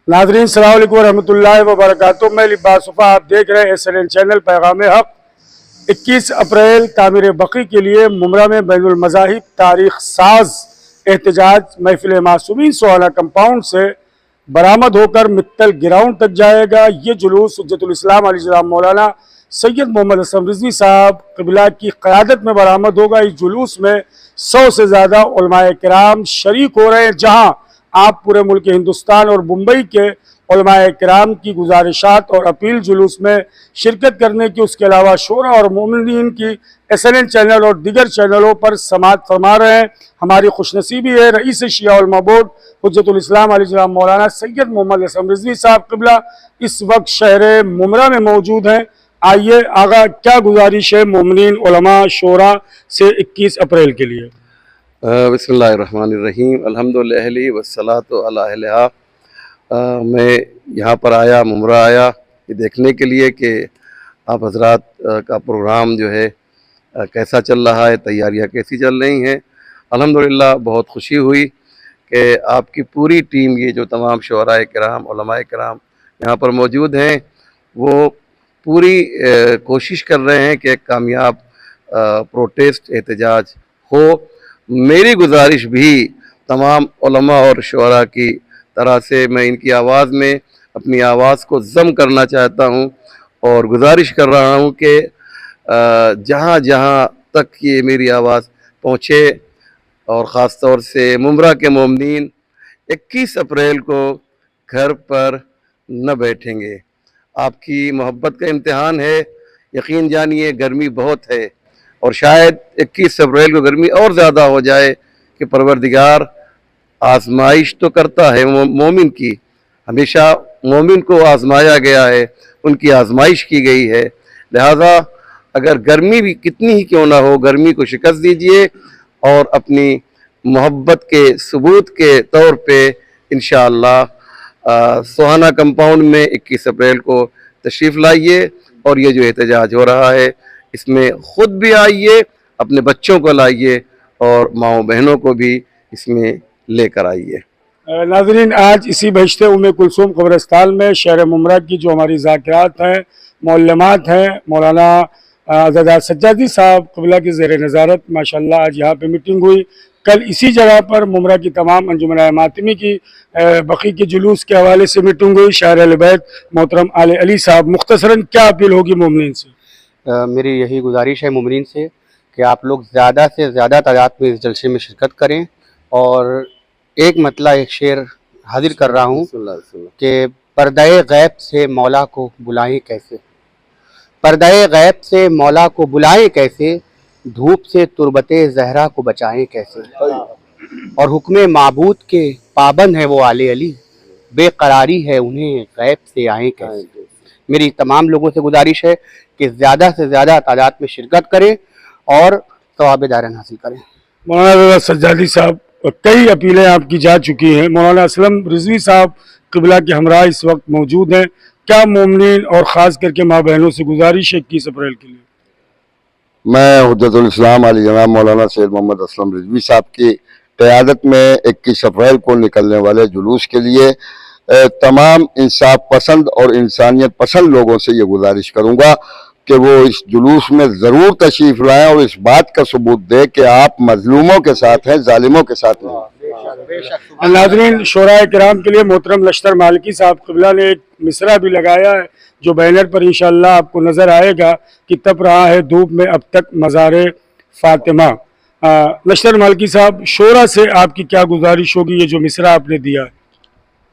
नाज़रीन अस्सलाम वालेकुम रहमतुल्लाहि व बरकातुहू। मैं लिबास वफ़ा, आप देख रहे हैं SLN चैनल पैगाम हक। 21 अप्रैल तामीर बकी के लिए मुमरा में बैनुल मज़ाहिब तारीख साज एहतजाज महफिल मासूमीन सोहाना कंपाउंड से बरामद होकर मित्तल ग्राउंड तक जाएगा। ये जुलूस हुज्जतुल इस्लाम अली मौलाना सैयद मोहम्मद असलम रिजवी साहब क़िबला की क़यादत में बरामद होगा। इस जुलूस में 100 से ज़्यादा उलमाए किराम शरीक हो रहे हैं। जहाँ आप पूरे मुल्क हिंदुस्तान और मुंबई के उलमाए किराम की गुजारिशात और अपील जुलूस में शिरकत करने की, उसके अलावा शोरा और मोमिनीन की SLN चैनल और दीगर चैनलों पर समाअत फरमा रहे हैं। हमारी खुशनसीबी है रईस शिया उलमा बोर्ड हुज्जतुल इस्लाम अली मौलाना सैयद मोहम्मद असलम रिजवी साहब क़िबला इस वक्त शहर मुमरा में मौजूद हैं। आइए आगा क्या गुजारिश है मोमिनीन उलमा शोरा से 21 अप्रैल के लिए। बिस्मिल्लाहिर्रहमानिर्रहीम अल्हम्दुलिल्लाहि वस्सलातु अला अहलिहा। मैं यहाँ पर आया, मुमरा आया ये देखने के लिए कि आप हजरात का प्रोग्राम जो है कैसा चल रहा है, तैयारियाँ कैसी चल रही हैं। अल्हम्दुलिल्लाह बहुत खुशी हुई कि आपकी पूरी टीम, ये जो तमाम शुअराए किराम उलमाए किराम यहाँ पर मौजूद हैं, वो पूरी कोशिश कर रहे हैं कि एक कामयाब प्रोटेस्ट एहतजाज हो। मेरी गुजारिश भी तमाम उलमा और शुअरा की तरह से मैं इनकी आवाज़ में अपनी आवाज़ को ज़म करना चाहता हूँ और गुजारिश कर रहा हूँ कि जहाँ जहाँ तक ये मेरी आवाज़ पहुँचे और ख़ास तौर से मुमरा के मोमिनीन 21 अप्रैल को घर पर न बैठेंगे। आपकी मोहब्बत का इम्तिहान है। यकीन जानिए गर्मी बहुत है और शायद 21 अप्रैल को गर्मी और ज़्यादा हो जाए कि परवरदिगार आजमाइश तो करता है मोमिन की, हमेशा मोमिन को आजमाया गया है, उनकी आजमाइश की गई है। लिहाजा अगर गर्मी भी कितनी ही क्यों ना हो, गर्मी को शिकस्त दीजिए और अपनी मोहब्बत के सबूत के तौर पे इंशाअल्लाह सोहाना कंपाउंड में 21 अप्रैल को तशरीफ़ लाइए और ये जो एहतजाज हो रहा है इसमें ख़ुद भी आइए, अपने बच्चों को लाइए और माओ बहनों को भी इसमें लेकर आइए। नाज़रीन, आज इसी बहिश्ते उम्मे कुलसूम कब्रिस्तान में शहर मुमरा की जो हमारी ज़ाकिरात हैं, मौलमात हैं, मौलाना आज़ाद सज्जादी साहब क़िबला की ज़ेर नज़ारत माशाअल्लाह आज यहाँ पे मीटिंग हुई। कल इसी जगह पर मुमरा की तमाम अंजुमन मातमी की बकी के जुलूस के हवाले से मीटिंग हुई। शायर अहले बैत मोहतरम आले अली साहब, मुख्तसरन क्या अपील होगी मोमिनीन से? मेरी यही गुजारिश है मुमिनीन से कि आप लोग ज़्यादा से ज़्यादा तादाद में इस जलसे में शिरकत करें। और एक मतला एक शेर हाजिर कर रहा हूँ कि पर्दाए गैब से मौला को बुलाएं कैसे, पर्दाए गैब से मौला को बुलाएं कैसे, धूप से तुरबते ज़हरा को बचाएं कैसे। और हुक्मे माबूद के पाबंद है वो आले अली, बेकरारी है उन्हें गैब से आएं कैसे। मेरी तमाम लोगों से गुजारिश है कि ज़्यादा से ज़्यादा तादाद में शिरकत करें और सवाब दारन हासिल करें। मौलाना सज्जादी साहब, कई अपीलें आपकी जा चुकी हैं। मौलाना असलम रिजवी साहब क़िबला के हमरा इस वक्त मौजूद हैं। क्या मोमिनीन और ख़ास करके माँ बहनों से गुजारिश है 21 अप्रैल के लिए? मैं हुज्जतुल इस्लाम अली जनाब मौलाना सैयद मोहम्मद असलम रिजवी साहब की क़यादत में 21 अप्रैल को निकलने वाले जुलूस के लिए तमाम इंसाफ पसंद और इंसानियत पसंद लोगों से ये गुजारिश करूँगा कि वो इस जुलूस में ज़रूर तशरीफ़ लाएँ और इस बात का सबूत दे कि आप मजलूमों के साथ हैं, जालिमों के साथ नहीं। नाज़रीन, शोराए किराम के लिए मोहतरम लश्तर मालिकी साहब क़िबला ने एक मिसरा भी लगाया है जो बैनर पर इंशाअल्लाह आपको नज़र आएगा कि तप रहा है धूप में अब तक मज़ारे फ़ातिमा। लश्तर मालिकी साहब, शोरा से आपकी क्या गुजारिश होगी, ये जो मिसरा आपने दिया है?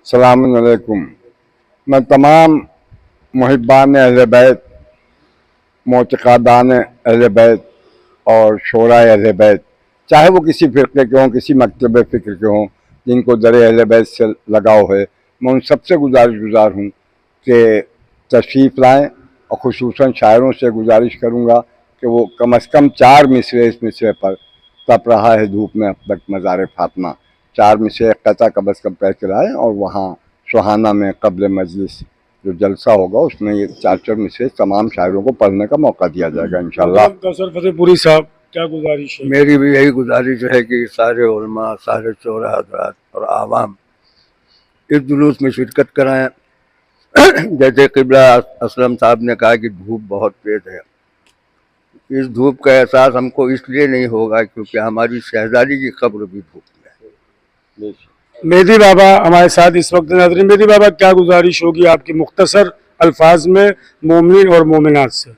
सलाम अलैकुम। मैं तमाम मुहिब्बान अहले बैत, मोतक़ादान अहले बैत और शोराए अहले बैत, चाहे वो किसी फ़िरक़े के हों, किसी मकतब फ़िक्र के हों, जिनको दर अहले बैत से लगाव है, मैं उन सबसे गुजार हूँ कि तशरीफ़ लाएँ। और ख़ुसूसन शायरों से गुजारिश करूँगा कि वो कम अज़ कम 4 मिसरे इस मिसरे पर तप रहा है धूप में अब तक मज़ार फ़ातिमा, 4 मिसरे क़ता कम अज़ कम पढ़ के लाएँ और वहाँ सुहाना में क़ब्ल मजलिस जो जलसा होगा उसमें ये 4 मिसरे तमाम शायरों को पढ़ने का मौका दिया जाएगा इंशाअल्लाह। कौसर फतेहपुरी साहब, क्या गुजारिश है? मेरी भी यही गुजारिश है कि सारे उलमा, सारे शोरा हज़रात और आवाम इस जुलूस में शिरकत कराएं। जैसे क़िबला असलम साहब ने कहा कि धूप बहुत तेज़ है, इस धूप का एहसास हमको इसलिए नहीं होगा क्योंकि हमारी शहजादी की कब्र भी धूप में है। मेहदी बाबा हमारे साथ इस वक्त नाज़रीन। मेहदी बाबा, क्या गुजारिश होगी आपकी मुख्तसर अल्फाज में मोमिन और मोमिनात से?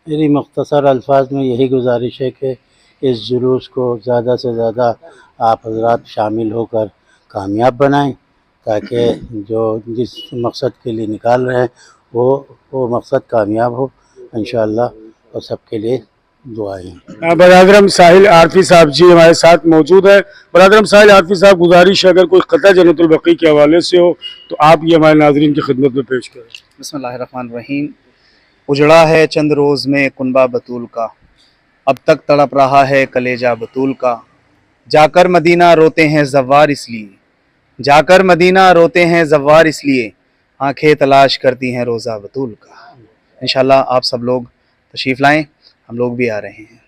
मेरी मुख्तसर अल्फाज में यही गुजारिश है कि इस जुलूस को ज़्यादा से ज़्यादा आप हजरात शामिल होकर कामयाब बनाएं, ताकि जो जिस मकसद के लिए निकाल रहे हैं वो मकसद कामयाब हो इंशाअल्लाह, और सबके लिए दुआएं। बरादरम साहिल आरफी साहब जी हमारे साथ मौजूद है। बरादरम साहिल आरफी साहब, गुजारिश है अगर कोई क़ता जन्नतुल बक़ी के हवाले से हो तो आप ये हमारे नाज़रीन की खिदमत में पेश करें। बिस्मिल्लाहिर्रहमानिर्रहीम। उजड़ा है चंद रोज़ में कुनबा बतूल का, अब तक तड़प रहा है कलेजा बतूल का। जाकर मदीना रोते हैं ज़व्वार इसलिए, जाकर मदीना रोते हैं ज़व्वार इसलिए, आंखें तलाश करती हैं रोज़ा बतूल का। इंशाअल्लाह आप सब लोग तशरीफ़ लाएँ, हम लोग भी आ रहे हैं।